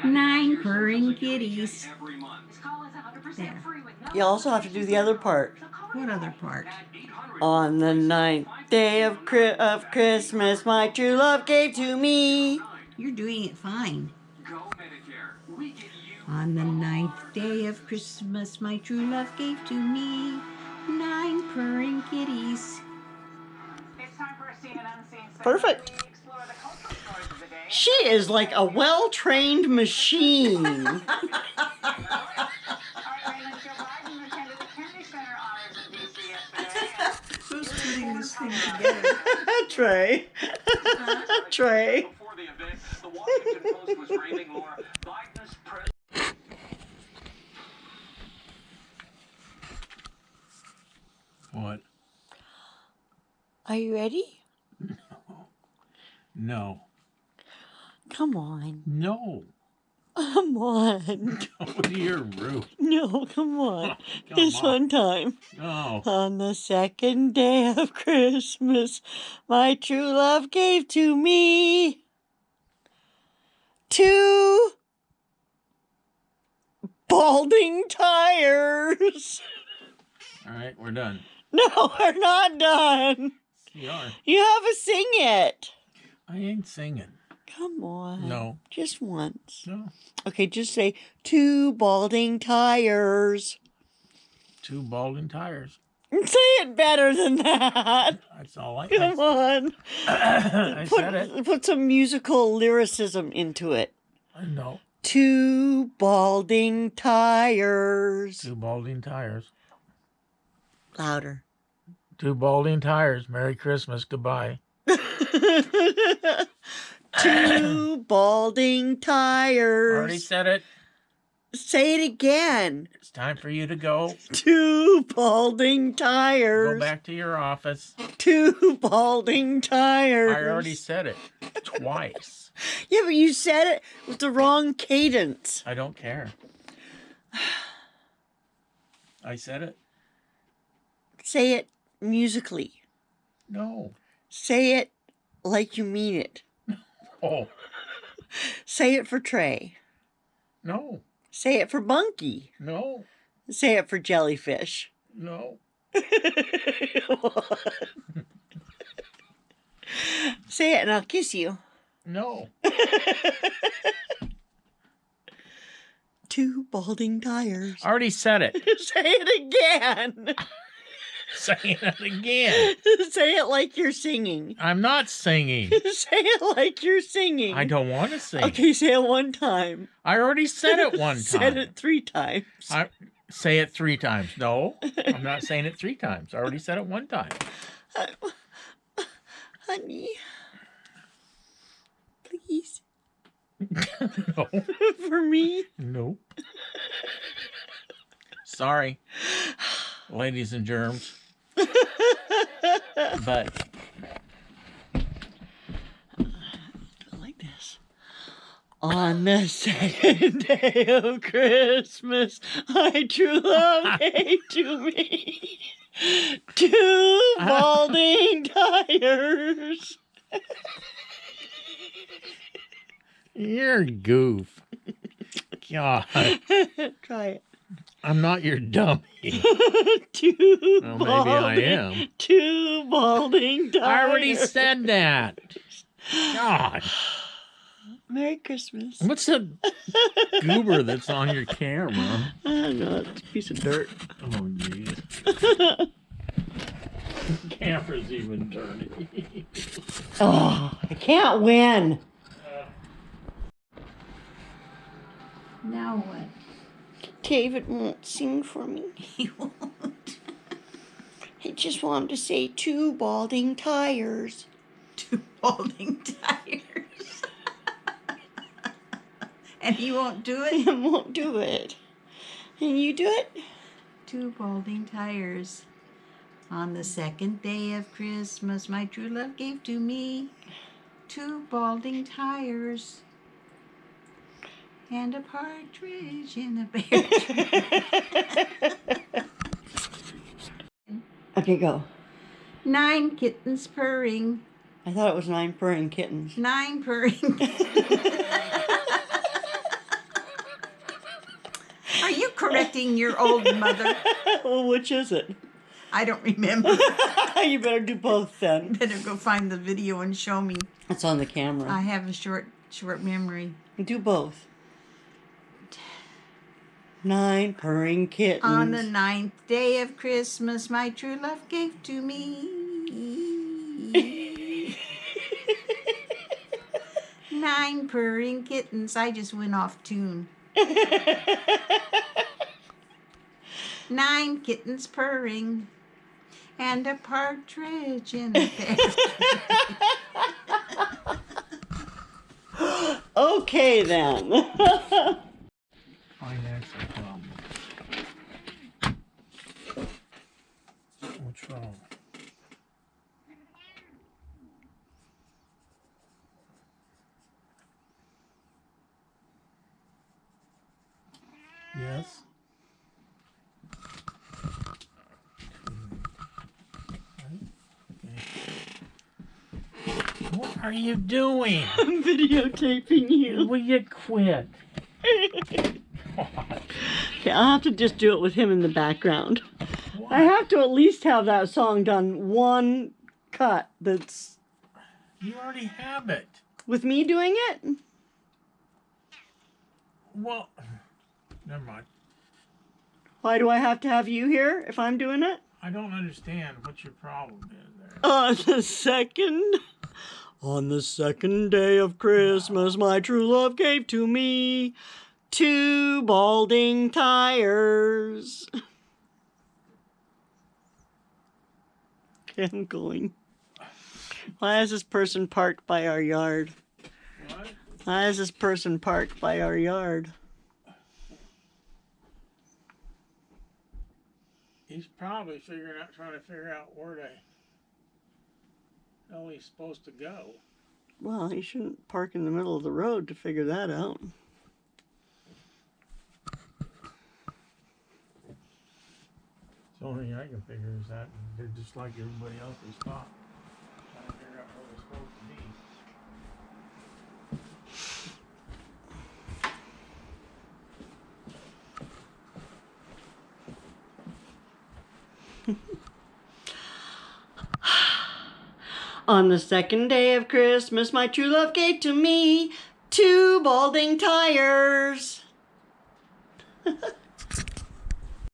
9 purring kitties. There. You also have to do the other part. What other part? On the 9th day of Christmas, my true love gave to me. You're doing it fine. On the 9th day of Christmas, my true love gave to me 9 purring kitties. Perfect. She is like a well-trained machine. Who's putting this thing together? Trey. Trey. What? Are you ready? No. Come on. No. Come on. Oh, you're rude. No, come on. Come Just on. one time. No. On the 2nd day of Christmas, my true love gave to me 2 balding tires. All right, we're done. No, we're not done. You are. You have to sing it. I ain't singing. Come on. No. Just once. No. Okay, just say 2 balding tires. 2 balding tires. Say it better than that. That's all I Come on. I said it. Put some musical lyricism into it. No. 2 balding tires. 2 balding tires. Louder. 2 balding tires. Merry Christmas. Goodbye. 2 balding tires. Already said it. Say it again. It's time for you to go. 2 balding tires. Go back to your office. 2 balding tires. I already said it twice. Yeah, but you said it with the wrong cadence. I don't care. I said it. Say it musically. No. Say it like you mean it. Oh. Say it for Trey. No. Say it for Bunky. No. Say it for Jellyfish. No. Say it and I'll kiss you. No. 2 balding tires. I already said it. Say it again. Saying it again. Say it like you're singing. I'm not singing. Say it like you're singing. I don't want to sing. Okay, say it one time. I already said it one time. Said it 3 times. Say it 3 times. No, I'm not saying it 3 times. I already said it 1 time. Honey. Please. No. For me? No. Sorry, ladies and germs. But like this. On the 2nd day of Christmas, my true love gave to me 2 balding tires. you're a goof. God. Try it. I'm not your dummy. 2 Well, maybe I am. 2 balding tires. I already said that. God. Merry Christmas. What's the goober that's on your camera? I don't know. It's a piece of dirt. Oh, jeez. Camera's even turning. Oh, I can't win. Now what? David won't sing for me. He won't. He just wanted to say 2 balding tires. 2 balding tires. And he won't do it? He won't do it. And you do it? 2 balding tires. On the 2nd day of Christmas, my true love gave to me 2 balding tires. And a partridge in a pear tree. Okay, go. 9 kittens purring. I thought it was 9 purring kittens. 9 purring. 16-year-old mother. Well, which is it? I don't remember. You better do both then. Better go find the video and show me. It's on the camera. I have a short memory. Do both. 9 purring kittens. On the 9th day of Christmas, my true love gave to me 9 purring kittens. I just went off tune. 9 kittens purring, and a partridge in a pear. Okay then. Financial problem. What's wrong? Yes. What are you doing? I'm videotaping you. Will you quit? Okay, I'll have to just do it with him in the background. What? I have to at least have that song done one cut that's You already have it. with me doing it. Well, never mind. Why do I have to have you here if I'm doing it? I don't understand what your problem is there. On the second day of Christmas, my true love gave to me 2 balding tires. Okay, I'm going. Why is this person parked by our yard? What? Why is this person parked by our yard? He's probably trying to figure out where the hell he's supposed to go. Well, he shouldn't park in the middle of the road to figure that out. The only thing I can figure is that they're just like everybody else they stop. Trying to figure out where they're supposed to be. On the second day of Christmas, my true love gave to me 2 balding tires.